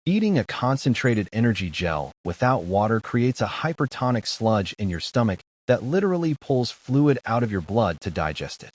Eating a concentrated energy gel without water creates a hypertonic sludge in your stomach that literally pulls fluid out of your blood to digest it.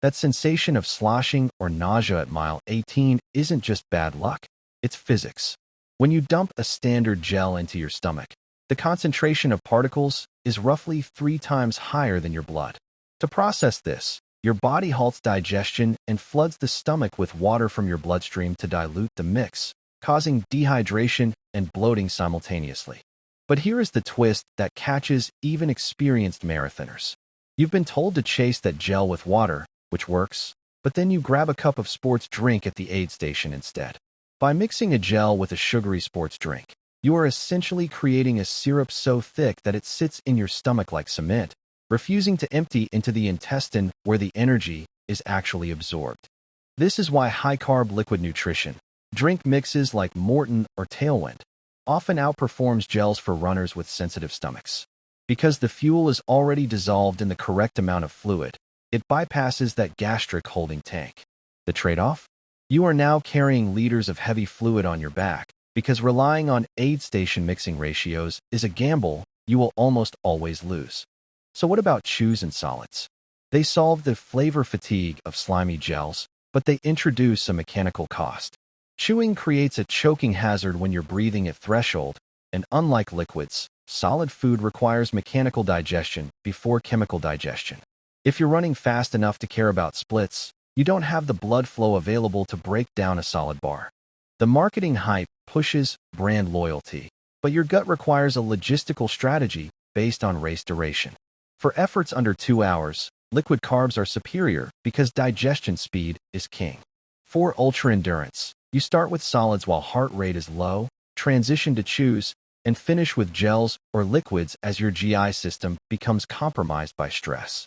That sensation of sloshing or nausea at mile 18 isn't just bad luck, it's physics. When you dump a standard gel into your stomach, the concentration of particles is roughly 3 times higher than your blood. To process this, your body halts digestion and floods the stomach with water from your bloodstream to dilute the mix, causing dehydration and bloating simultaneously. But here is the twist that catches even experienced marathoners. You've been told to chase that gel with water, which works, but then you grab a cup of sports drink at the aid station instead. By mixing a gel with a sugary sports drink, you are essentially creating a syrup so thick that it sits in your stomach like cement, refusing to empty into the intestine where the energy is actually absorbed. This is why high-carb liquid nutrition, drink mixes like Morton or Tailwind, often outperforms gels for runners with sensitive stomachs. Because the fuel is already dissolved in the correct amount of fluid, it bypasses that gastric holding tank. The trade-off? You are now carrying liters of heavy fluid on your back, because relying on aid station mixing ratios is a gamble you will almost always lose. So what about chews and solids? They solve the flavor fatigue of slimy gels, but they introduce a mechanical cost. Chewing creates a choking hazard when you're breathing at threshold, and unlike liquids, solid food requires mechanical digestion before chemical digestion. If you're running fast enough to care about splits, you don't have the blood flow available to break down a solid bar. The marketing hype pushes brand loyalty, but your gut requires a logistical strategy based on race duration. For efforts under 2 hours, liquid carbs are superior because digestion speed is king. For ultra endurance, you start with solids while heart rate is low, transition to chews, and finish with gels or liquids as your GI system becomes compromised by stress.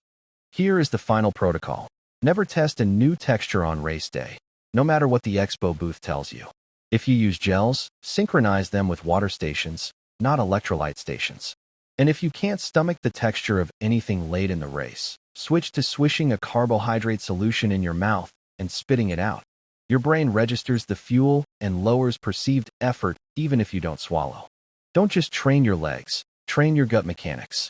Here is the final protocol. Never test a new texture on race day, no matter what the expo booth tells you. If you use gels, synchronize them with water stations, not electrolyte stations. And if you can't stomach the texture of anything late in the race, switch to swishing a carbohydrate solution in your mouth and spitting it out. Your brain registers the fuel and lowers perceived effort even if you don't swallow. Don't just train your legs, train your gut mechanics.